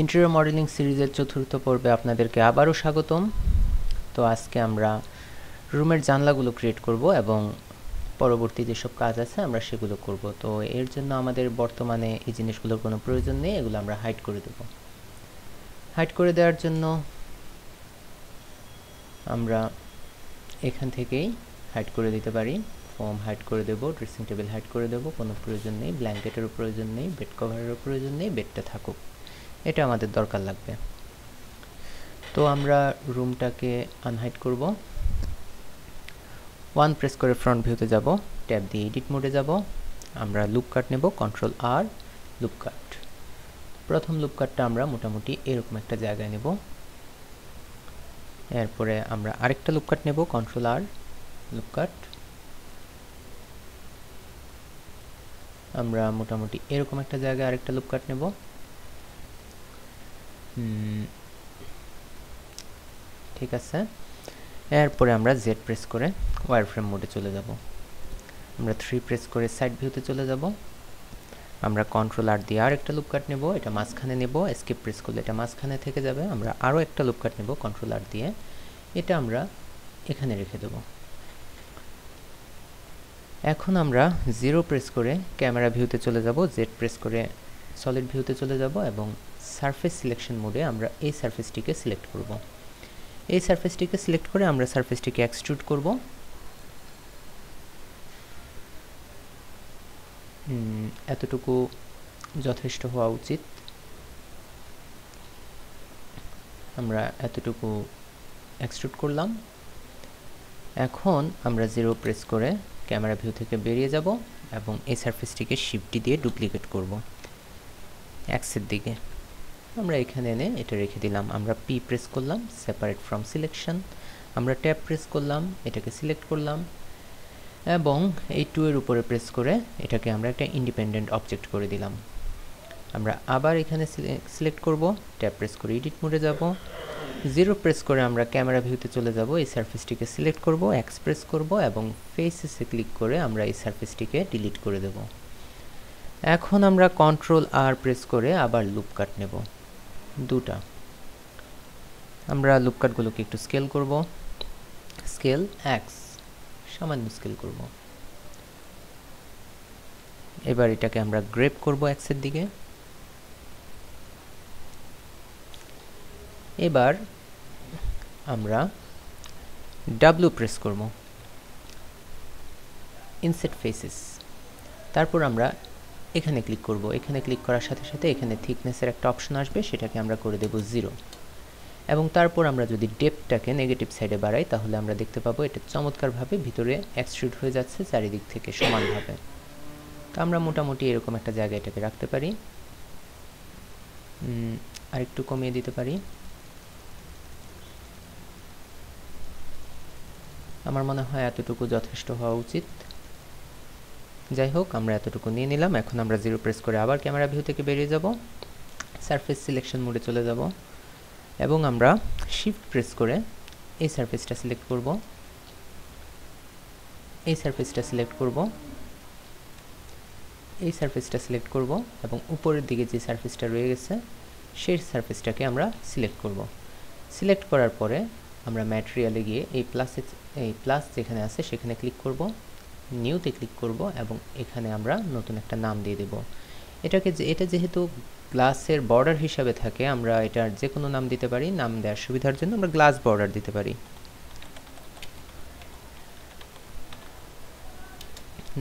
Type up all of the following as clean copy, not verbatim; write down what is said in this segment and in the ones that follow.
Interior modelling সিরিজের চতুর্থ পর্বে আপনাদেরকে আবারও স্বাগতম। তো আজকে আমরা রুমের জানলাগুলো ক্রিয়েট করব এবং পরবর্তী যেসব কাজ আছে আমরা সেগুলো করব। তো এর জন্য আমাদের বর্তমানে এই জিনিসগুলোর কোনো প্রয়োজন নেই, এগুলো আমরা হাইড করে দেব। হাইড করে দেওয়ার জন্য আমরা এখান থেকেই হাইড করে দিতে পারি। ফর্ম হাইড করে দেব, ড্রেসিং টেবিল হাইড করে দেব, কোনো প্রয়োজন নেই, ব্ল্যাঙ্কেটেরও প্রয়োজন নেই, বেড কভারেরও প্রয়োজন নেই, বেডটা থাকুক, এটা আমাদের দরকার লাগবে। তো আমরা রুমটাকে আনহাইড করব। 1 প্রেস করে ফ্রন্ট ভিউতে যাব, ট্যাব দিয়ে এডিট মোডে যাব, আমরা লুপ কাট নেব, কন্ট্রোল আর লুপ কাট। প্রথম লুপ কাটটা আমরা মোটামুটি এরকম একটা জায়গায় নেব। এরপরে আমরা আরেকটা লুপ কাট নেব, কন্ট্রোল আর লুপ কাট। আমরা মোটামুটি এরকম একটা জায়গায় আরেকটা লুপ কাট নেব। ঠিক আছে, এরপরে আমরা জেড প্রেস করে ওয়্যারফ্রেম মোডে চলে যাব। আমরা 3 প্রেস করে সাইড ভিউতে চলে যাব। আমরা কন্ট্রোল আর দিয়ে আরেকটা লুপ কাট নেব, এটা মাঝখানে নেব, এস্কেপ প্রেস করলে এটা মাঝখানে থেকে যাবে। আমরা আরও একটা লুপ কাট নেব কন্ট্রোল আর দিয়ে, এটা আমরা এখানে রেখে দেব। এখন আমরা 0 প্রেস করে ক্যামেরা ভিউতে চলে যাব, জেড প্রেস করে সলিড ভিউতে চলে যাব এবং সারফেস সিলেকশন মোডে আমরা এই সারফেসটিকে সিলেক্ট করব। এই সারফেসটিকে সিলেক্ট করে আমরা সারফেসটিকে এক্সট্রুড করব। এতটুকু যথেষ্ট হওয়া উচিত। আমরা এতটুকু এক্সট্রুড করলাম। এখন আমরা 0 প্রেস করে ক্যামেরা ভিউ থেকে বেরিয়ে যাব এবং এই সারফেসটিকে শিফট দিয়ে ডুপ্লিকেট করব এক্সের দিকে। আমরা এখানে এনে এটা রেখে দিলাম। আমরা পি প্রেস করলাম, সেপারেট ফ্রম সিলেকশন। আমরা ট্যাব প্রেস করলাম, এটাকে সিলেক্ট করলাম এবং এই 2 এর উপরে প্রেস করে এটাকে আমরা একটা ইন্ডিপেন্ডেন্ট অবজেক্ট করে দিলাম। আমরা আবার এখানে সিলেক্ট করব, ট্যাব প্রেস করে এডিট মোডে যাব, 0 প্রেস করে আমরা ক্যামেরা ভিউতে চলে যাব, এই সারফেসটিকে সিলেক্ট করব, এক্স প্রেস করব এবং ফেসেসে ক্লিক করে আমরা এই সারফেসটিকে ডিলিট করে দেব। এখন আমরা কন্ট্রোল আর প্রেস করে আবার লুপ কাট নেব দুটা। আমরা লুপ কাটগুলোকে একটু স্কেল করব, স্কেল এক্স, সামান্য স্কেল করব। এবার এটাকে আমরা গ্রেপ করব এক্সের দিকে। এবার আমরা ডাব্লিউ প্রেস করব, ইনসেট ফেসেস। তারপর আমরা এখানে ক্লিক করব। এখানে ক্লিক করার সাথে সাথে এখানে থিকনেসের একটা অপশন আসবে, সেটাকে আমরা করে দেব 0 এবং তারপর আমরা যদি ডেপথটাকে নেগেটিভ সাইডে বাড়াই তাহলে আমরা দেখতে পাবো এটা চমৎকারভাবে ভিতরে এক্সট্রুড হয়ে যাচ্ছে চারিদিক থেকে সমানভাবে। তো আমরা মোটামুটি এরকম একটা জায়গায় এটাকে রাখতে পারি, আর একটু কমিয়ে দিতে পারি। আমার মনে হয় এতটুকু যথেষ্ট হওয়া উচিত। যাই হোক, আমরা এতটুকু নিয়ে নিলাম। এখন আমরা 0 প্রেস করে আবার ক্যামেরা ভিউ থেকে বেরিয়ে যাব, সারফেস সিলেকশন মোডে চলে যাব এবং আমরা শিফট প্রেস করে এই সারফেসটা সিলেক্ট করব, এই সারফেসটা সিলেক্ট করব, এই সারফেসটা সিলেক্ট করব এবং উপরের দিকে যে সারফেসটা রয়ে গেছে সেই সারফেসটাকে আমরা সিলেক্ট করব। সিলেক্ট করার পরে আমরা ম্যাটেরিয়ালে গিয়ে এই প্লাস যেখানে আছে সেখানে ক্লিক করব, নিউতে ক্লিক করব এবং এখানে আমরা নতুন একটা নাম দিয়ে দেব। এটা যেহেতু গ্লাসের বর্ডার হিসাবে থাকে, আমরা এটার যে কোনো নাম দিতে পারি। নাম দেওয়ার সুবিধার জন্য আমরা গ্লাস বর্ডার দিতে পারি,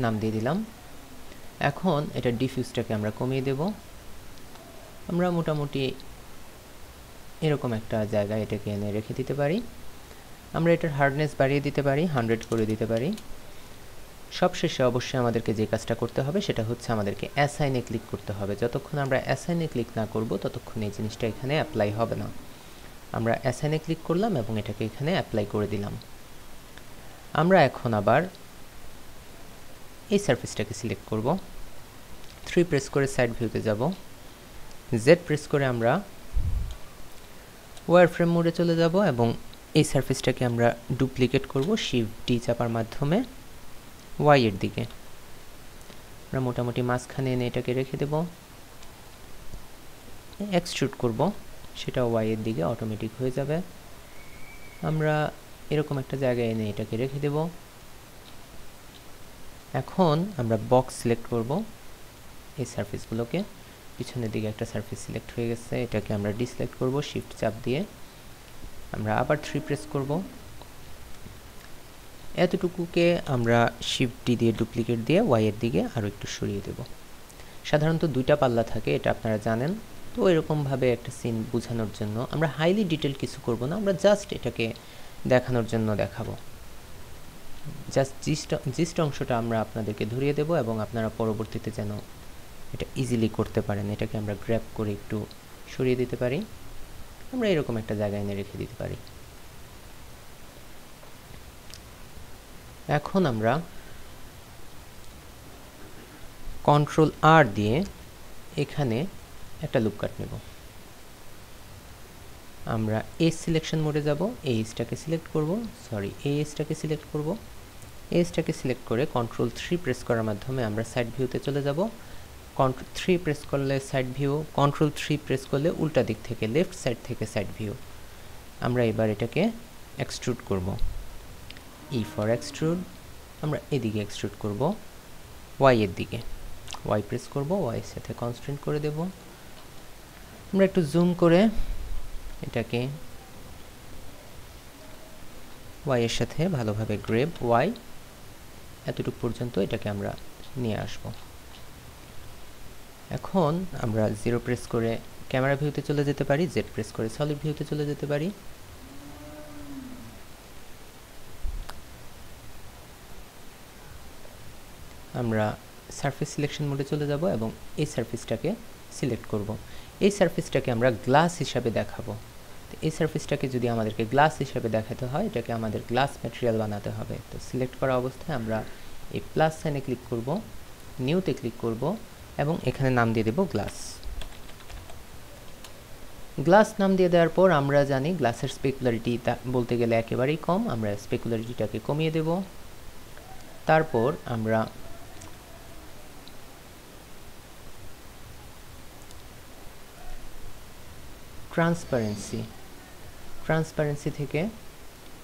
নাম দিয়ে দিলাম। এখন এটা ডিফিউজটাকে আমরা কমিয়ে দেব। আমরা মোটামুটি এরকম একটা জায়গায় এটাকে এনে রেখে দিতে পারি। আমরা এটার হার্ডনেস বাড়িয়ে দিতে পারি, 100 করে দিতে পারি। সবশেষে অবশ্যই আমাদেরকে যে কাজটা করতে হবে সেটা হচ্ছে আমাদেরকে অ্যাসাইনে ক্লিক করতে হবে। যতক্ষণ আমরা অ্যাসাইনে ক্লিক না করব ততক্ষণ এই জিনিসটা এখানে অ্যাপ্লাই হবে না। আমরা অ্যাসাইনে ক্লিক করলাম এবং এটাকে এখানে অ্যাপ্লাই করে দিলাম। আমরা এখন আবার এই সারফেসটাকে সিলেক্ট করব, 3 প্রেস করে সাইড ভিউতে যাব, জেড প্রেস করে আমরা ওয়্যারফ্রেম মোডে চলে যাব এবং এই সারফেসটাকে আমরা ডুপ্লিকেট করব শিফট ডি চাপার মাধ্যমে ওয়াই এর দিকে। আমরা মোটামুটি মাঝখানে এনে এটাকে রেখে দেব। এক্সট্রুড করব, সেটাও ওয়াই এর দিকে অটোমেটিক হয়ে যাবে। আমরা এরকম একটা জায়গায় এনে এটাকে রেখে দেব। এখন আমরা বক্স সিলেক্ট করব এই সারফেসগুলোকে। পিছনের দিকে একটা সারফেস সিলেক্ট হয়ে গেছে, এটাকে আমরা ডিসিলেক্ট করব শিফট চাপ দিয়ে। আমরা আবার 3 প্রেস করব। এতটুকুকে আমরা শিফট ডি দিয়ে ডুপ্লিকেট দিয়ে ওয়াই এর দিকে আরও একটু সরিয়ে দেব। সাধারণত দুইটা পাল্লা থাকে, এটা আপনারা জানেন। তো এরকমভাবে একটা সিন বোঝানোর জন্য আমরা হাইলি ডিটেল কিছু করব না, আমরা জাস্ট এটাকে দেখানোর জন্য দেখাবো। জাস্ট জিস্ট অংশটা আমরা আপনাদেরকে ধরিয়ে দেব এবং আপনারা পরবর্তীতে যেন এটা ইজিলি করতে পারেন। এটাকে আমরা গ্র্যাব করে একটু সরিয়ে দিতে পারি, আমরা এরকম একটা জায়গায় এনে রেখে দিতে পারি। এখন আমরা কন্ট্রোল আর দিয়ে এখানে একটা লুপ কাট নেব। আমরা এজ সিলেকশন মোডে যাব, এজটাকে সিলেক্ট করব, এজটাকে সিলেক্ট করব। এজটাকে সিলেক্ট করে কন্ট্রোল 3 প্রেস করার মাধ্যমে আমরা সাইড ভিউতে চলে যাব। কন্ট্রোল 3 প্রেস করলে সাইড ভিউ, কন্ট্রোল 3 প্রেস করলে উল্টা দিক থেকে লেফট সাইড থেকে সাইড ভিউ। আমরা এবার এটাকে এক্সট্রুড করব। ই ফর এক্সট্রুড, আমরা এদিকে এক্সট্রুড করব ওয়াই এর দিকে। ওয়াই প্রেস করব, ওয়াই এর সাথে কনস্ট্যান্ট করে দেব। আমরা একটু জুম করে এটাকে ওয়াই এর সাথে ভালোভাবে গ্রেব ওয়াই এতটুকু পর্যন্ত এটাকে আমরা নিয়ে আসব। এখন আমরা 0 প্রেস করে ক্যামেরা ভিউতে চলে যেতে পারি, জেড প্রেস করে সলিড ভিউতে চলে যেতে পারি। আমরা সারফেস সিলেকশন মোডে চলে যাব এবং এই সারফেসটাকে সিলেক্ট করব। এই সারফেসটাকে আমরা গ্লাস হিসাবে দেখাবো। তো এই সারফেসটাকে যদি আমাদেরকে গ্লাস হিসাবে দেখাতে হয়, এটাকে আমাদের গ্লাস ম্যাটেরিয়াল বানাতে হবে। তো সিলেক্ট করা অবস্থায় আমরা এই প্লাস সাইনে ক্লিক করব, নিউতে ক্লিক করব এবং এখানে নাম দিয়ে দেব গ্লাস। গ্লাস নাম দিয়ে দেওয়ার পর আমরা জানি গ্লাসের স্পেকুলারিটি বলতে গেলে একেবারেই কম, আমরা স্পেকুলারিটিটাকে কমিয়ে দেব। তারপর আমরা ট্রান্সপারেন্সি থেকে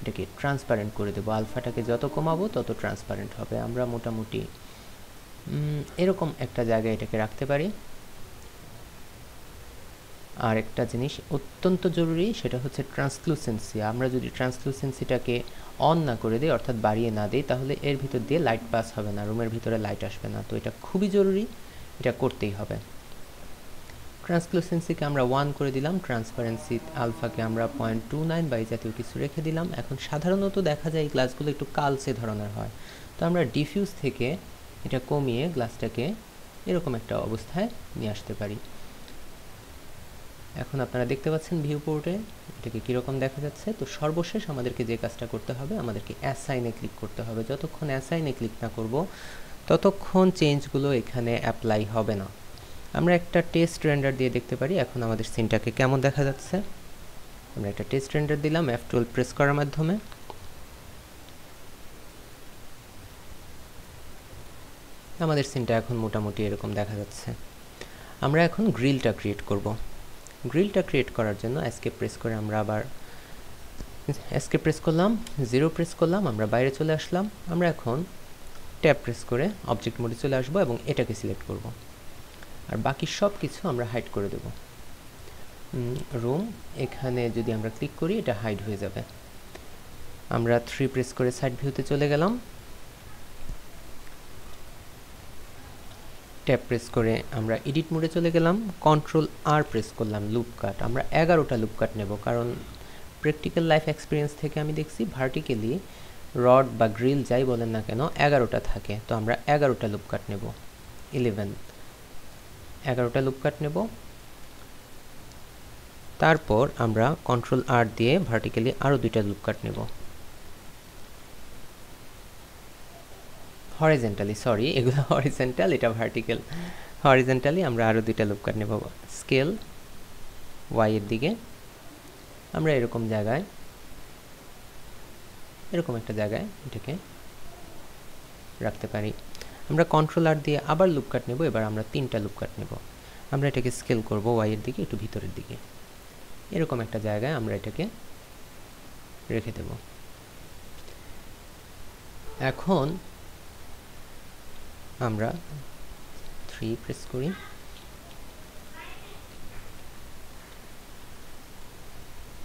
এটাকে ট্রান্সপারেন্ট করে দেবো। আলফাটাকে যত কমাবো তত ট্রান্সপারেন্ট হবে। আমরা মোটামুটি এরকম একটা জায়গায় এটাকে রাখতে পারি। আর একটা জিনিস অত্যন্ত জরুরি, সেটা হচ্ছে ট্রান্সলুসেন্সি। আমরা যদি ট্রান্সলুসেন্সিটাকে অন না করে দিই, অর্থাৎ বাড়িয়ে না দিই, তাহলে এর ভিতর দিয়ে লাইট পাস হবে না, রুমের ভিতরে লাইট আসবে না। তো এটা খুবই জরুরি, এটা করতেই হবে। ট্রান্সলুসেন্সিকে আমরা 1 করে দিলাম, ট্রান্সপারেন্সি আলফাকে আমরা 0.29 বা এই জাতীয় কিছু রেখে দিলাম। এখন সাধারণত দেখা যায় এই গ্লাসগুলো একটু কালচে ধরনের হয়, তো আমরা ডিফিউজ থেকে এটা কমিয়ে গ্লাসটাকে এরকম একটা অবস্থায় নিয়ে আসতে পারি। এখন আপনারা দেখতে পাচ্ছেন ভিউ পোর্টে এটাকে কীরকম দেখা যাচ্ছে। তো সর্বশেষ আমাদেরকে যে কাজটা করতে হবে, আমাদেরকে অ্যাসাইনে ক্লিক করতে হবে। যতক্ষণ অ্যাসাইনে ক্লিক না করব ততক্ষণ চেঞ্জগুলো এখানে অ্যাপ্লাই হবে না। আমরা একটা টেস্ট রেন্ডার দিয়ে দেখতে পারি এখন আমাদের সিনটাকে কেমন দেখা যাচ্ছে। আমরা একটা টেস্ট রেন্ডার দিলাম F12 প্রেস করার মাধ্যমে। আমাদের সিনটা এখন মোটামুটি এরকম দেখা যাচ্ছে। আমরা এখন গ্রিলটা ক্রিয়েট করব। গ্রিলটা ক্রিয়েট করার জন্য এস্কেপ প্রেস করে আমরা আবার এস্কেপ প্রেস করলাম, 0 প্রেস করলাম, আমরা বাইরে চলে আসলাম। আমরা এখন ট্যাব প্রেস করে অবজেক্ট মোডে চলে আসবো এবং এটাকে সিলেক্ট করব। আর বাকি সব কিছু আমরা হাইড করে দেব। রুম এখানে যদি আমরা ক্লিক করি এটা হাইড হয়ে যাবে। আমরা 3 প্রেস করে সাইড ভিউতে চলে গেলাম, ট্যাব প্রেস করে আমরা এডিট মোডে চলে গেলাম, কন্ট্রোল আর প্রেস করলাম, লুপ কাট। আমরা 11টা লুপ কাট নেব, কারণ প্র্যাকটিক্যাল লাইফ এক্সপিরিয়েন্স থেকে আমি দেখছি ভার্টিক্যালি রড বা গ্রিল যাই বলেন না কেন 11টা থাকে। তো আমরা 11টা লুপ কাট নেব, 11টা লুপ কাট নেব। তারপর আমরা কন্ট্রোল আর দিয়ে ভার্টিক্যালি আরও 2টা লুপ কাট নেব, হরিজেন্টালি, সরি এগুলো হরিজেন্টাল, এটা ভার্টিক্যাল। হরিজেন্টালি আমরা আরও 2টা লুপ কাট নেব। স্কেল ওয়াই এর দিকে আমরা এরকম জায়গায়, এরকম একটা জায়গায় এটাকে রাখতে পারি। আমরা কন্ট্রোল আর দিয়ে আবার লুপ কাট নেব। এবার আমরা 3টা লুপ কাট নেব। আমরা এটাকে স্কেল করব y এর দিকে, একটু ভিতরের দিকে, এরকম একটা জায়গায় আমরা এটাকে রেখে দেব। এখন আমরা 3 প্রেস করি,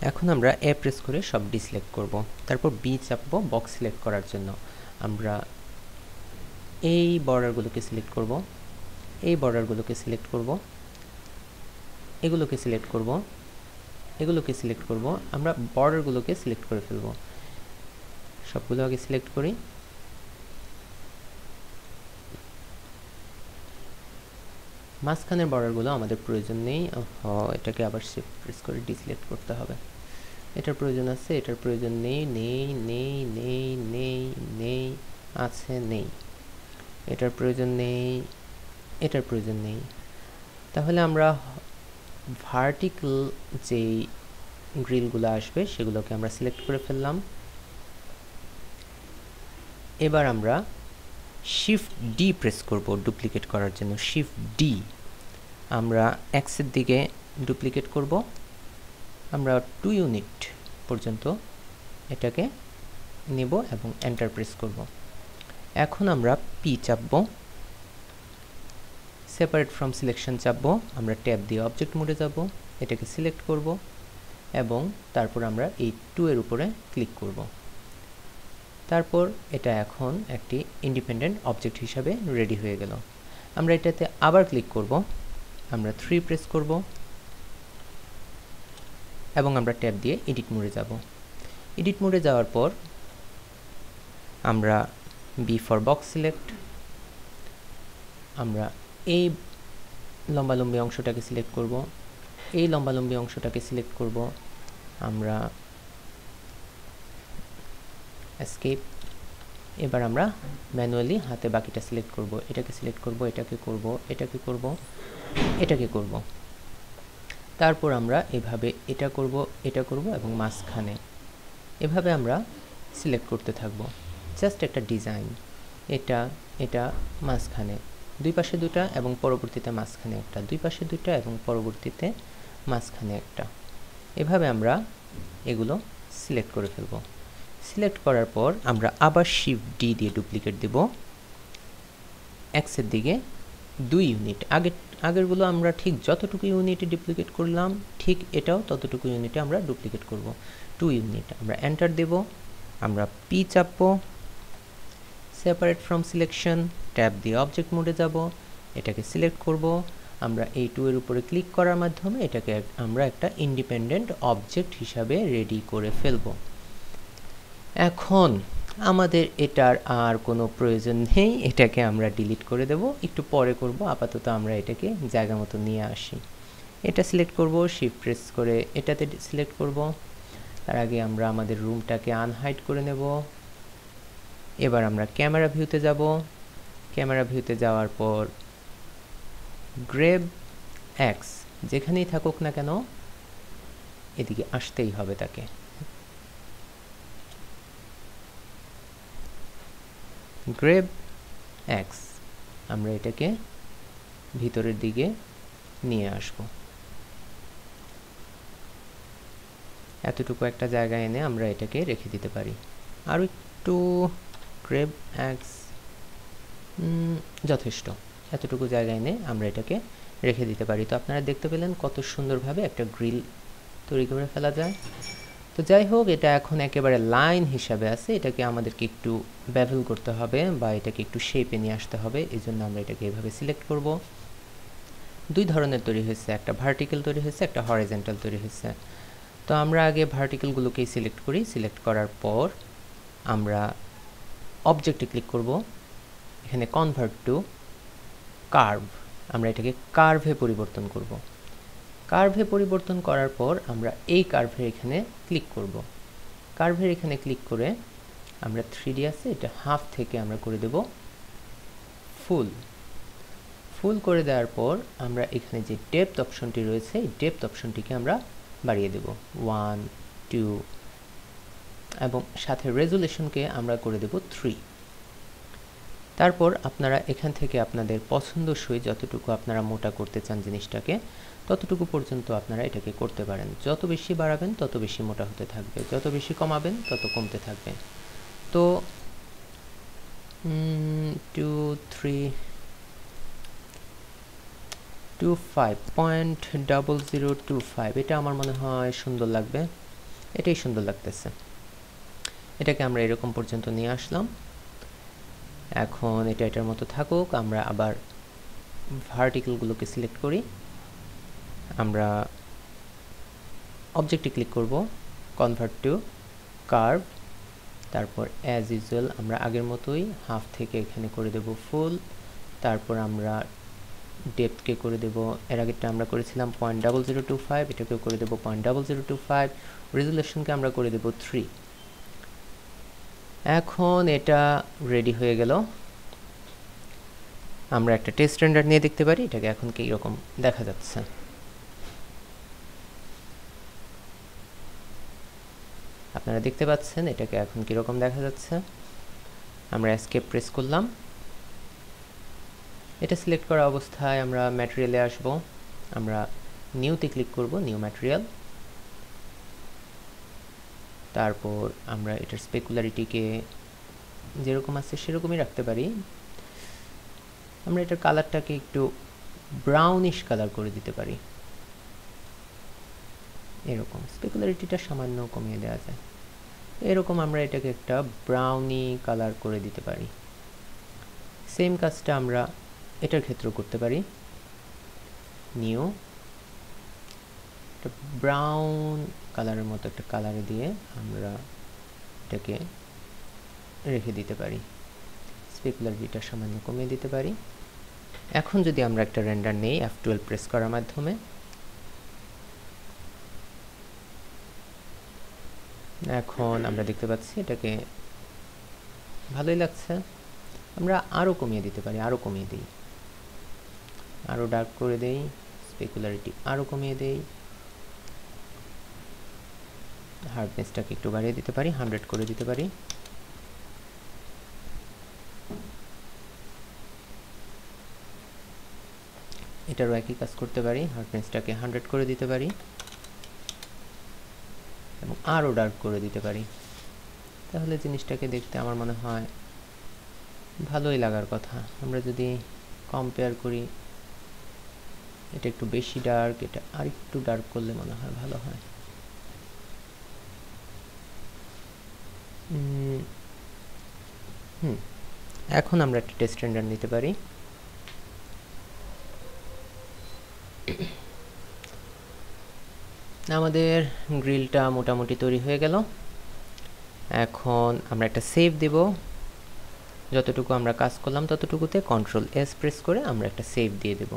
এখন আমরা A প্রেস করে সব ডি সিলেক্ট করব, তারপর B চাপবো বক্স সিলেক্ট করার জন্য। আমরা এই বর্ডারগুলোকে সিলেক্ট করব, এই বর্ডারগুলোকে সিলেক্ট করব, এগুলোকে সিলেক্ট করব, এগুলোকে সিলেক্ট করব। আমরা বর্ডারগুলোকে সিলেক্ট করে ফেলব, সবগুলো আগে সিলেক্ট করি। মাঝখানের বর্ডারগুলো আমাদের প্রয়োজন নেই, এটাকে আবার শিফট প্রেস করে ডিসিলেক্ট করতে হবে। এটার প্রয়োজন আছে, এটার প্রয়োজন নেই, নেই নেই নেই নেই নেই আছে নেই, এটার প্রয়োজন নেই, এটার প্রয়োজন নেই। তাহলে আমরা ভার্টিক্যাল যেই গ্রিলগুলো আসবে সেগুলোকে আমরা সিলেক্ট করে ফেললাম। এবার আমরা শিফট ডি প্রেস করব ডুপ্লিকেট করার জন্য। শিফট ডি আমরা এক্সের দিকে ডুপ্লিকেট করব, আমরা 2 ইউনিট পর্যন্ত এটাকে নেব এবং এন্টার প্রেস করব। এখন আমরা পি চাপব, সেপারেট ফ্রম সিলেকশন চাপব, আমরা ট্যাব দিয়ে অবজেক্ট মোডে যাব, এটাকে সিলেক্ট করব এবং তারপর আমরা এই 2 এর উপরে ক্লিক করব। তারপর এটা এখন একটি ইন্ডিপেন্ডেন্ট অবজেক্ট হিসাবে রেডি হয়ে গেল। আমরা এটাতে আবার ক্লিক করব, আমরা 3 প্রেস করব এবং আমরা ট্যাব দিয়ে এডিট মোডে যাব। এডিট মোডে যাওয়ার পর আমরা বি ফর বক্স সিলেক্ট, আমরা এই লম্বালম্বী অংশটাকে সিলেক্ট করব, এই লম্বালম্বী অংশটাকে সিলেক্ট করব, আমরা এসকেপ। এবার আমরা ম্যানুয়ালি হাতে বাকিটা সিলেক্ট করব, এটাকে সিলেক্ট করব, এটাকে করব, এটাকে করব, এটাকে করব। তারপর আমরা এভাবে এটা করব, এটা করব এবং মাঝখানে এভাবে আমরা সিলেক্ট করতে থাকব। জাস্ট একটা ডিজাইন, এটা এটা মাঝখানে, দুই পাশে দুটা এবং পরবর্তীতে মাঝখানে একটা, দুই পাশে দুটা এবং পরবর্তীতে মাঝখানে একটা, এভাবে আমরা এগুলো সিলেক্ট করে ফেলব। সিলেক্ট করার পর আমরা আবার শিফট ডি দিয়ে ডুপ্লিকেট দেব এক্সের দিকে 2 ইউনিট। আগেরগুলো আমরা ঠিক যতটুকু ইউনিটে ডুপ্লিকেট করলাম ঠিক এটাও ততটুকু ইউনিটে আমরা ডুপ্লিকেট করব, 2 ইউনিট। আমরা এন্টার দেব, আমরা পি চাপবো, সেপারেট ফ্রম সিলেকশন, ট্যাব দিয়ে অবজেক্ট মোডে যাব, এটাকে সিলেক্ট করব। আমরা এই 2 এর উপরে ক্লিক করার মাধ্যমে এটাকে আমরা একটা ইন্ডিপেন্ডেন্ট অবজেক্ট হিসাবে রেডি করে ফেলব। এখন আমাদের এটার আর কোনো প্রয়োজন নেই, এটাকে আমরা ডিলিট করে দেব, একটু পরে করব। আপাতত আমরা এটাকে জায়গা মতো নিয়ে আসি। এটা সিলেক্ট করব, শিফট প্রেস করে এটাতে সিলেক্ট করব। তার আগে আমরা আমাদের রুমটাকে আনহাইড করে নেব। এবার আমরা ক্যামেরা ভিউতে যাব, ক্যামেরা ভিউতে যাওয়ার পর গ্র্যাব এক্স যেখানেই থাকুক না কেন এদিকে আসতেই হবে তাকে। গ্র্যাব এক্স আমরা এটাকে ভিতরের দিকে নিয়ে আসব। এতটুকু একটা জায়গা এনে আমরা এটাকে রেখে দিতে পারি। আর একটু গ্র্যাব এক্স যথেষ্ট, এতটুকু জায়গা এনে আমরা এটাকে রেখে দিতে পারি। তো আপনারা দেখতে পেলেন কত সুন্দরভাবে একটা গ্রিল তৈরি করে ফেলা যায়। তো যাই হোক, এটা এখন একেবারে লাইন হিসাবে আছে, এটাকে আমাদেরকে একটু বেভেল করতে হবে বা এটাকে একটু শেপে নিয়ে আসতে হবে। এই জন্য আমরা এটাকে এভাবে সিলেক্ট করব। 2 ধরনের তৈরি হয়েছে, একটা ভার্টিক্যাল তৈরি হয়েছে, একটা হরিজন্টাল তৈরি হয়েছে। তো আমরা আগে ভার্টিক্যালগুলোকেই সিলেক্ট করি। সিলেক্ট করার পর আমরা অবজেক্টে ক্লিক করব, এখানে কনভার্ট টু কার্ভ, আমরা এটাকে কার্ভে পরিবর্তন করব। কার্ভে পরিবর্তন করার পর আমরা এই কার্ভের এখানে ক্লিক করব। কার্ভের এখানে ক্লিক করে আমরা 3D আছে এটা হাফ থেকে আমরা করে দেব ফুল। ফুল করে দেওয়ার পর আমরা এখানে যে ডেপথ অপশনটি রয়েছে এই ডেপথ অপশনটিকে আমরা বাড়িয়ে দেব 1, 2 এবং সাথে রেজুলেশনকে আমরা করে দেব 3। তারপর আপনারা এখান থেকে আপনাদের পছন্দসই যতটুকু আপনারা মোটা করতে চান জিনিসটাকে ততটুকু পর্যন্ত আপনারা এটাকে করতে পারেন। যত বেশি বাড়াবেন তত বেশি মোটা হতে থাকবে, যত বেশি কমাবেন তত কমতে থাকবে। তো 25.0025 এটা আমার মনে হয় সুন্দর লাগবে, এটাই সুন্দর লাগতেছে। এটাকে আমরা এরকম পর্যন্ত নিয়ে আসলাম। এখন এটা এটার মতো থাকুক। আমরা আবার ভার্টিক্যালগুলোকে সিলেক্ট করি, আমরা অবজেক্টে ক্লিক করব, কনভার্ট টু কার্ভ, তারপর অ্যাজ ইউজুয়াল আমরা আগের মতোই হাফ থেকে এখানে করে দেব ফুল। তারপর আমরা ডেপথকে করে দেব, এর আগেরটা আমরা করেছিলাম 0.0025, এটাকেও করে দেব 0.0025। রেজুলেশনকে আমরা করে দেব 3। এখন এটা রেডি হয়ে গেল। আমরা একটা টেস্ট রেন্ডার নিয়ে দেখতে পারি এটাকে এখন কি রকম দেখা যাচ্ছে। আপনারা দেখতে পাচ্ছেন এটাকে এখন কি রকম দেখা যাচ্ছে। আমরা এসকেপ প্রেস করলাম, এটা সিলেক্ট করা অবস্থায় আমরা ম্যাটেরিয়ালে আসব, আমরা নিউতে ক্লিক করব, নিউ ম্যাটেরিয়াল। তারপর আমরা এটার স্পেকুলারিটিকে যেরকম আছে সেরকমই রাখতে পারি। আমরা এটার কালারটাকে একটু ব্রাউনিশ কালার করে দিতে পারি, এরকম স্পেকুলারিটিটা সামান্য কমিয়ে দেওয়া যায়, এরকম আমরা এটাকে একটা ব্রাউনি কালার করে দিতে পারি। সেম কাজটা আমরা এটার ক্ষেত্রেও করতে পারি। নিউ একটা ব্রাউন কালারের মতো একটা কালারে দিয়ে আমরা এটাকে রেখে দিতে পারি, স্পেকুলারিটিটা সামান্য কমিয়ে দিতে পারি। এখন যদি আমরা একটা রেন্ডার নেই F12 প্রেস করার মাধ্যমে, এখন আমরা দেখতে পাচ্ছি এটাকে ভালোই লাগছে। আমরা আরও কমিয়ে দিতে পারি, আরও কমিয়ে দিই, আরও ডার্ক করে দেই, স্পেকুলারিটি আরও কমিয়ে দেই, হার্ডনেসটাকে একটু বাড়িয়ে দিতে পারি, 100 করে দিতে পারি। এটারও একই কাজ করতে পারি, হার্ডনেসটাকে 100 করে দিতে পারি এবং আরও ডার্ক করে দিতে পারি। তাহলে জিনিসটাকে দেখতে আমার মনে হয় ভালোই লাগার কথা। আমরা যদি কম্পেয়ার করি, এটা একটু বেশি ডার্ক, এটা আর একটু ডার্ক করলে মনে হয় ভালো হয়। এখন আমরা একটা টেস্ট রেন্ডার নিতে পারি। আমাদের গ্রিলটা মোটামুটি তৈরি হয়ে গেল। এখন আমরা একটা সেভ দেব, যতটুকু আমরা কাজ করলাম ততটুকুতে Ctrl+S প্রেস করে আমরা একটা সেভ দিয়ে দেব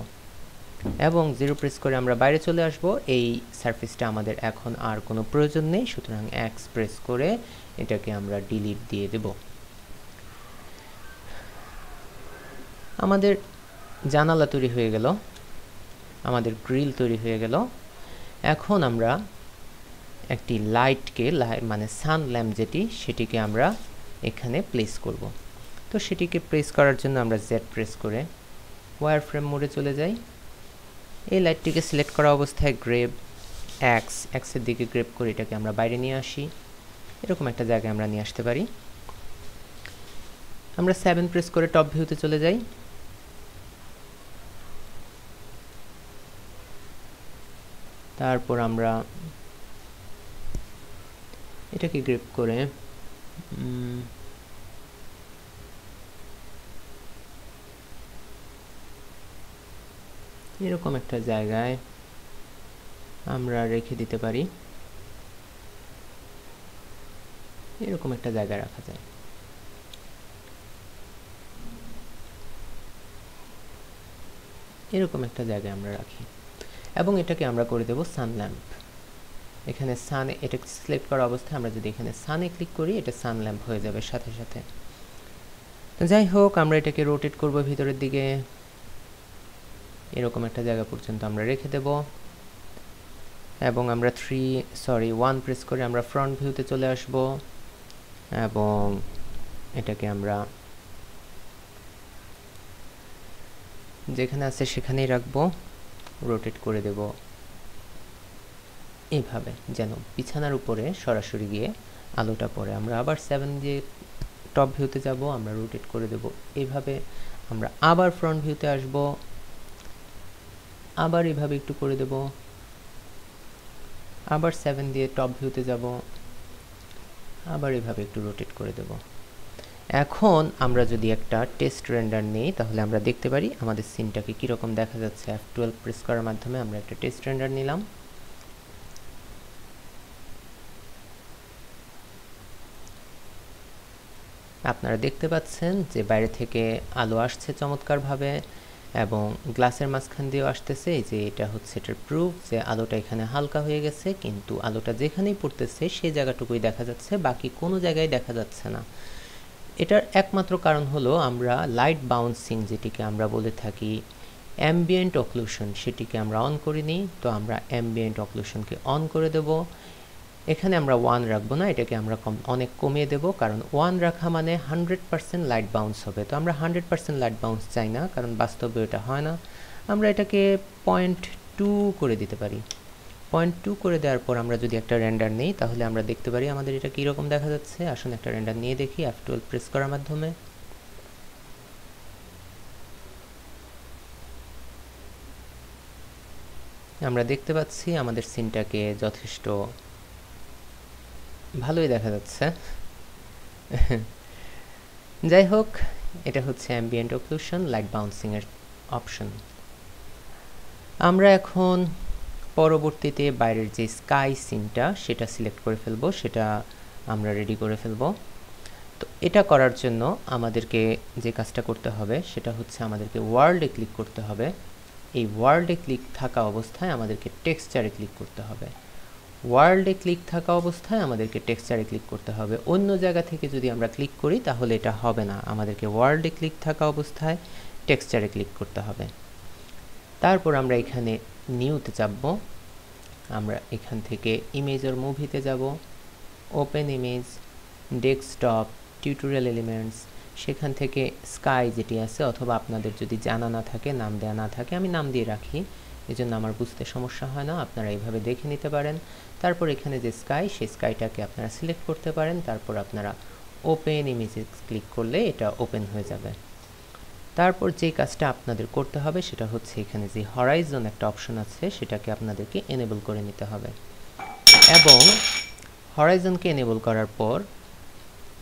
এবং 0 প্রেস করে আমরা বাইরে চলে আসব। এই সারফেসটা আমাদের এখন আর কোনো প্রয়োজন নেই, সুতরাং X প্রেস করে এটাকে আমরা ডিলিট দিয়ে দেব। আমাদের জানালা তৈরি হয়ে গেল, আমাদের গ্রিল তৈরি হয়ে গেল। এখন আমরা একটি লাইটকে মানে সান ল্যাম্প যেটি, সেটিকে আমরা এখানে প্লেস করব। তো সেটিকে প্রেস করার জন্য আমরা Z প্রেস করে ওয়্যার ফ্রেম মোডে চলে যাই। এই লাইটটিকে সিলেক্ট করা অবস্থায় গ্রেব এক্সের দিকে গ্রেব করে এটাকে আমরা বাইরে নিয়ে আসি, এরকম একটা জায়গায় আমরা নিয়ে আসতে পারি। আমরা 7 প্রেস করে টপ ভিউতে চলে যাই। তারপর আমরা এটাকে গ্রেব করে এরকম একটা জায়গায় আমরা রেখে দিতে পারি, এরকম একটা জায়গায় রাখা যায়। এরকম একটা জায়গায় আমরা রাখি এবং এটাকে আমরা করে দেব সান ল্যাম্প। এখানে সানে এটা সিলেক্ট করা অবস্থায় আমরা যদি এখানে সানে ক্লিক করি, এটা সান ল্যাম্প হয়ে যাবে সাথে সাথে। যাই হোক, আমরা এটাকে রোটেট করব ভিতরের দিকে, এরকম একটা জায়গা পর্যন্ত আমরা রেখে দেব এবং আমরা 1 প্রেস করে আমরা ফ্রন্ট ভিউতে চলে আসব এবং এটাকে আমরা যেখানে আছে সেখানেই রাখবো, রোটেট করে দেব এইভাবে যেন বিছানার উপরে সরাসরি গিয়ে আলোটা পড়ে। আমরা আবার 7 দিয়ে টপ ভিউতে যাব, আমরা রোটেট করে দেব এইভাবে। আমরা আবার ফ্রন্ট ভিউতে আসব, আবার এইভাবে একটু করে দেব, আবার 7 দিয়ে টপ ভিউতে যাব, আবার এইভাবে একটু রোটেট করে দেব। এখন আমরা যদি একটা টেস্ট রেন্ডার নেই তাহলে আমরা দেখতে পারি আমাদের সিনটাকে কীরকম দেখা যাচ্ছে। F12 প্রেস করার মাধ্যমে আমরা একটা টেস্ট রেন্ডার নিলাম। আপনারা দেখতে পাচ্ছেন যে বাইরে থেকে আলো আসছে চমৎকারভাবে এবং গ্লাসের মাঝখান দিয়েও আসতেছে। এই যে এটা হচ্ছে এটার প্রুফ যে আলোটা এখানে হালকা হয়ে গেছে, কিন্তু আলোটা যেখানেই পড়তেছে সেই জায়গাটুকুই দেখা যাচ্ছে, বাকি কোনো জায়গায় দেখা যাচ্ছে না। এটার একমাত্র কারণ হলো আমরা লাইট বাউন্সিং, যেটিকে আমরা বলে থাকি অ্যাম্বিয়েন্ট অক্লুশন, সেটিকে আমরা অন করিনি। তো আমরা অ্যাম্বিয়েন্ট অক্লুশনকে অন করে দেব। এখানে আমরা 1 রাখবো না, এটাকে আমরা অনেক কমিয়ে দেব, কারণ 1 রাখা মানে 100% লাইট বাউন্স হবে। তো আমরা 100% লাইট বাউন্স চাই না, কারণ বাস্তবে এটা হয় না। আমরা এটাকে 0.2 করে দিতে পারি। 0.2 করে দেওয়ার পর আমরা যদি একটা রেন্ডার নেই তাহলে আমরা দেখতে পারি আমাদের এটা কীরকম দেখা যাচ্ছে। আসুন একটা রেন্ডার নিয়ে দেখি F12 প্রেস করার মাধ্যমে। আমরা দেখতে পাচ্ছি আমাদের সিনটাকে যথেষ্ট ভালোই দেখা যাচ্ছে। যাই হোক, এটা হচ্ছে অ্যাম্বিয়েন্ট অক্লুশন, লাইট বাউন্সিং এর অপশন। আমরা এখন পরবর্তীতে বাইরের যে স্কাই সিনটা সেটা সিলেক্ট করে ফেলবো, সেটা আমরা রেডি করে ফেলবো। তো এটা করার জন্য আমাদেরকে যে কাজটা করতে হবে সেটা হচ্ছে আমাদেরকে ওয়ার্ল্ডে ক্লিক করতে হবে। এই ওয়ার্ল্ডে ক্লিক থাকা অবস্থায় আমাদেরকে টেক্সচারে ক্লিক করতে হবে। ওয়ার্ল্ডে ক্লিক থাকা অবস্থায় আমাদেরকে টেক্সচারে ক্লিক করতে হবে। অন্য জায়গা থেকে যদি আমরা ক্লিক করি তাহলে এটা হবে না, আমাদেরকে ওয়ার্ল্ডে ক্লিক থাকা অবস্থায় টেক্সচারে ক্লিক করতে হবে। তারপর আমরা এখানে নিউতে যাব, আমরা এখান থেকে ইমেজ অর মুভিতে যাব, open image, desktop, tutorial elements, সেখান থেকে স্কাই যেটি আছে, অথবা আপনাদের যদি জানা না থাকে, নাম দেওয়া না থাকে, আমি নাম দিয়ে রাখি, এই জন্য আমার বুঝতে সমস্যা হয় না, আপনারা এইভাবে দেখে নিতে পারেন। তারপর এখানে যে স্কাই, সেই স্কাইটাকে আপনারা সিলেক্ট করতে পারেন। তারপর আপনারা ওপেন ইমেজে ক্লিক করলে এটা ওপেন হয়ে যাবে। তারপর যে কাজটা আপনাদের করতে হবে সেটা হচ্ছে এখানে যে হরাইজন একটা অপশন আছে সেটাকে আপনাদেরকে এনেবল করে নিতে হবে, এবং হরাইজনকে এনেবল করার পর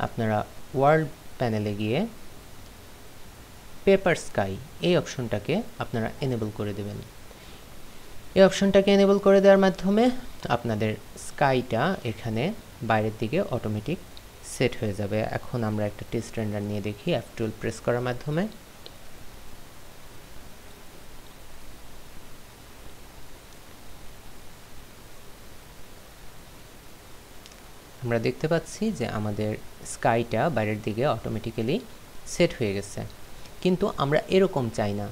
আপনারা ওয়ার্ল্ড প্যানেলে গিয়ে পেপার স্কাই এই অপশনটাকে আপনারা এনেবল করে দেবেন। এই অপশনটাকে এনেবল করে দেওয়ার মাধ্যমে আপনাদের স্কাইটা এখানে বাইরের দিকে অটোমেটিক সেট হয়ে যাবে। এখন আমরা একটা টেস্ট রেন্ডার নিয়ে দেখি F12 প্রেস করার মাধ্যমে। আমরা দেখতে পাচ্ছি যে আমাদের স্কাইটা বাইরের দিকে অটোমেটিক্যালি সেট হয়ে গেছে, কিন্তু আমরা এরকম চাই না।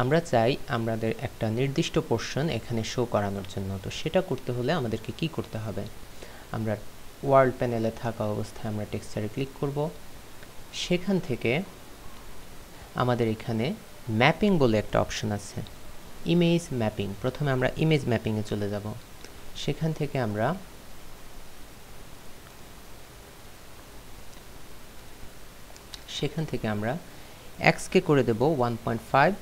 আমরা চাই আমাদের একটা নির্দিষ্ট পোর্শন এখানে শো করানোর জন্য। তো সেটা করতে হলে আমাদেরকে কি করতে হবে, আমরা ওয়ার্ল্ড প্যানেলে থাকা অবস্থায় আমরা টেক্সচারে ক্লিক করব। সেখান থেকে আমাদের এখানে ম্যাপিং বলে একটা অপশন আছে, ইমেজ ম্যাপিং। প্রথমে আমরা ইমেজ ম্যাপিংয়ে চলে যাব। সেখান থেকে আমরা x কে করে দেব 1.5,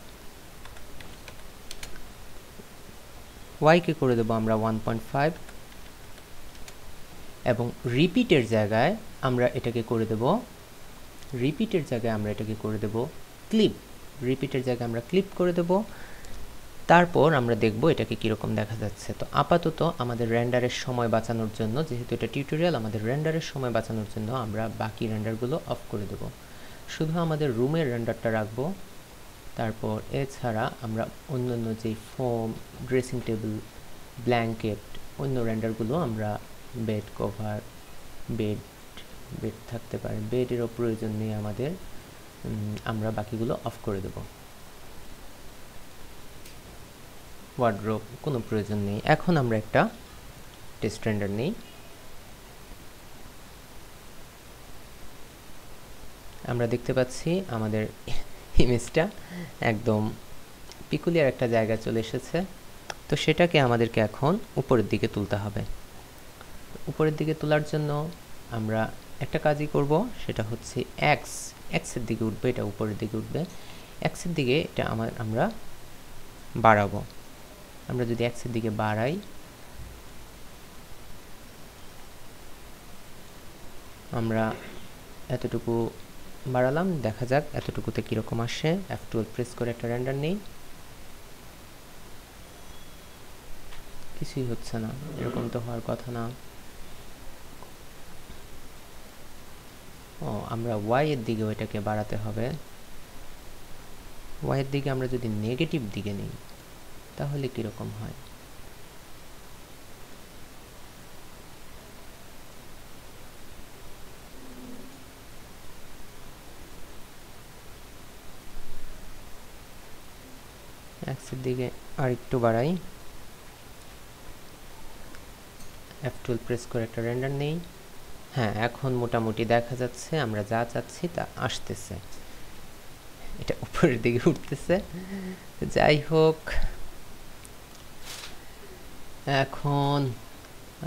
y কে করে দেব আমরা 1.5, এবং রিপিটের জায়গায় আমরা এটাকে করে দেব ক্লিপ। রিপিটের জায়গায় আমরা ক্লিপ করে দেব। তারপর আমরা দেখব এটাকে কীরকম দেখা যাচ্ছে। তো আপাতত আমাদের রেন্ডারের সময় বাঁচানোর জন্য, যেহেতু এটা টিউটোরিয়াল, আমাদের রেন্ডারের সময় বাঁচানোর জন্য আমরা বাকি রেন্ডারগুলো অফ করে দেব, শুধু আমাদের রুমের রেন্ডারটা রাখবো। তারপর এছাড়া আমরা অন্যান্য যে ফোম, ড্রেসিং টেবিল, ব্ল্যাঙ্কেট, অন্য রেন্ডারগুলো আমরা বেড কভার, বেড থাকতে পারে, বেডেরও প্রয়োজন নেই আমাদের, আমরা বাকিগুলো অফ করে দেব। ওয়ার্ড্রোব কোনো প্রয়োজন নেই। এখন আমরা একটা টেস্ট রেন্ডার নেই। আমরা দেখতে পাচ্ছি আমাদের ইমেজটা একদম পিকুলিয়ার একটা জায়গায় চলে এসেছে। তো সেটাকে আমাদেরকে এখন উপরের দিকে তুলতে হবে। উপরের দিকে তোলার জন্য আমরা একটা কাজই করব, সেটা হচ্ছে এক্সের দিকে উঠবে, এটা উপরের দিকে উঠবে। এক্সের দিকে এটা আমরা বাড়াবো। আমরা যদি এক্সের দিকে বাড়াই, আমরা এতটুকু বাড়ালাম, দেখা যাক এতটুকুতে কীরকম আসে। F12 প্রেস করে একটা রেন্ডার নেই, কিছুই হচ্ছে না, এরকম তো হওয়ার কথা না। আমরা ওয়াই এর দিকে ওইটাকে বাড়াতে হবে। ওয়াই এর দিকে আমরা যদি নেগেটিভ দিকে নিই তাহলে কীরকম হয়? এক্সের দিকে আর একটু বাড়াই, F12 প্রেস করে একটা রেন্ডার নেই। হ্যাঁ, এখন মোটামুটি দেখা যাচ্ছে আমরা যা চাচ্ছি তা আসতেছে, এটা উপরের দিকে উঠতেছে। যাই হোক, এখন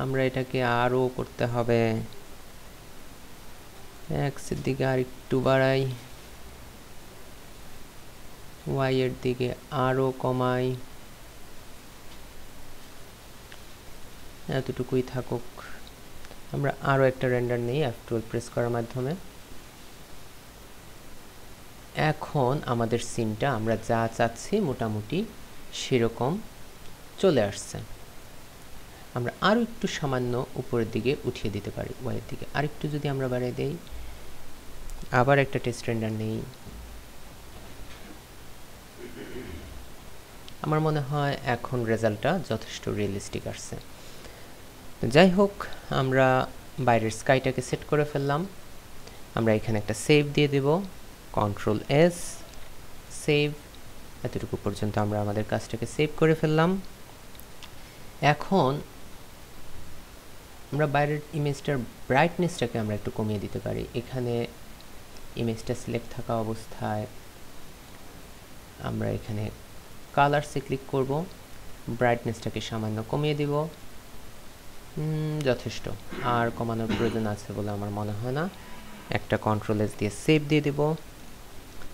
আমরা এটাকে আরও করতে হবে। এক্সের দিকে আর একটু বাড়াই, ওয়াই এর দিকে আরও কমাই, এতটুকুই থাকুক। আমরা আরও একটা রেন্ডার নেই F12 প্রেস করার মাধ্যমে। এখন আমাদের সিনটা আমরা যা চাচ্ছি মোটামুটি সেরকম চলে আসছে। আমরা আরও একটু সামান্য উপরের দিকে উঠিয়ে দিতে পারি, ওয়াইয়ের দিকে আরেকটু যদি আমরা বাড়িয়ে দেই। আবার একটা টেস্ট রেন্ডার নেই। আমার মনে হয় এখন রেজাল্টটা যথেষ্ট রিয়েলিস্টিক আসছে। যাই হোক, আমরা বাইরের স্কাইটাকে সেট করে ফেললাম। আমরা এখানে একটা সেভ দিয়ে দেব, Ctrl+S, সেভ। এতটুকু পর্যন্ত আমরা আমাদের কাজটাকে সেভ করে ফেললাম। এখন আমরা বাইরের ইমেজটার ব্রাইটনেসটাকে আমরা একটু কমিয়ে দিতে পারি। এখানে ইমেজটা সিলেক্ট থাকা অবস্থায় আমরা এখানে কালারসে ক্লিক করব, ব্রাইটনেসটাকে সামান্য কমিয়ে দিব। যথেষ্ট, আর কমানোর প্রয়োজন আছে বলে আমার মনে হয় না। একটা Ctrl+S দিয়ে সেভ দিয়ে দেব।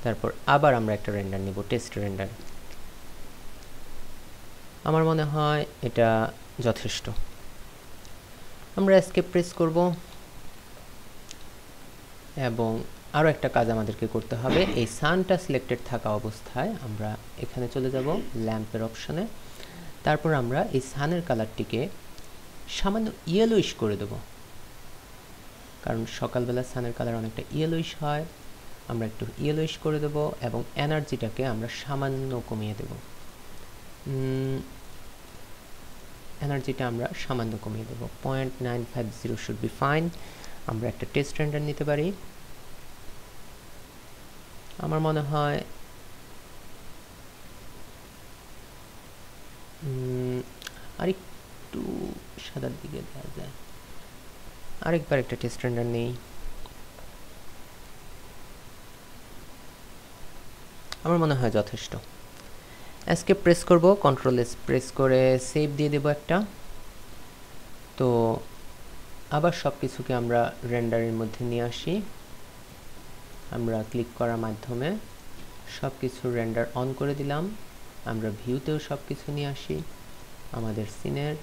তারপর আবার আমরা একটা রেন্ডার নিব, টেস্ট রেন্ডার। আমার মনে হয় এটা যথেষ্ট। আমরা এসকেপ প্রেস করব এবং আরও একটা কাজ আমাদেরকে করতে হবে। এই সানটা সিলেক্টেড থাকা অবস্থায় আমরা এখানে চলে যাব ল্যাম্পের অপশনে। তারপর আমরা এই সানের কালারটিকে সামান্য ইয়েলোইশ করে দেব, কারণ সকালবেলা সানের কালার অনেকটা ইয়েলোইশ হয়। আমরা একটু ইয়েলোইশ করে দেব এবং এনার্জিটাকে আমরা সামান্য কমিয়ে দেব। এনার্জিটা আমরা সামান্য কমিয়ে দেব, 0.950 শুড বি ফাইন। আমরা একটা টেস্ট রেন্ডার নিতে পারি। আমার মনে হয় আরেকটু সাদার দিকে দেওয়া যায়। আরেকবার একটা টেস্ট রেন্ডার নেই। আমার মনে হয় যথেষ্ট। এসকেপ প্রেস করব, Ctrl+S প্রেস করে সেভ দিয়ে দেব একটা। তো আবার সব কিছুকে আমরা রেন্ডারের মধ্যে নিয়ে আসি। আমরা ক্লিক করার মাধ্যমে সব কিছু রেন্ডার অন করে দিলাম। আমরা ভিউতেও সব কিছু নিয়ে আসি, আমাদের সিনের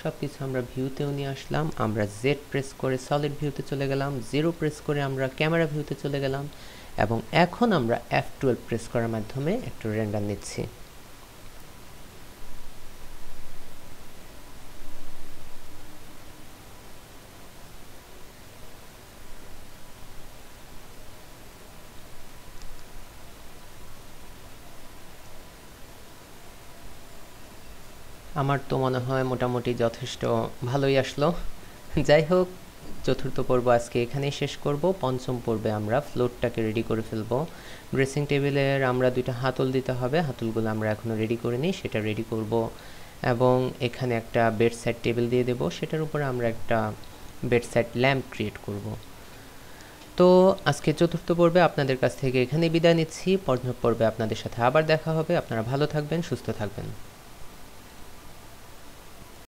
সব কিছু আমরা ভিউতেও নিয়ে আসলাম। আমরা জেড প্রেস করে সলিড ভিউতে চলে গেলাম, 0 প্রেস করে আমরা ক্যামেরা ভিউতে চলে গেলাম এবং এখন আমরা F12 প্রেস করার মাধ্যমে একটা রেন্ডার নিচ্ছি। আমার তো মনে হয় মোটামুটি যথেষ্ট ভালোই আসলো। যাই হোক, চতুর্থ পর্ব আজকে এখানেই শেষ করব। পঞ্চম পর্বে আমরা ফ্লোরটাকে রেডি করে ফেলবো। ড্রেসিং টেবিলের আমরা দুইটা হাতল দিতে হবে, হাতলগুলো আমরা এখনও রেডি করিনি, সেটা রেডি করব। এবং এখানে একটা বেড সাইড টেবিল দিয়ে দেব, সেটার উপরে আমরা একটা বেড সাইড ল্যাম্প ক্রিয়েট করব। তো আজকে চতুর্থ পর্বে আপনাদের কাছ থেকে এখানেই বিদায় নিচ্ছি। পঞ্চম পর্বে আপনাদের সাথে আবার দেখা হবে। আপনারা ভালো থাকবেন, সুস্থ থাকবেন।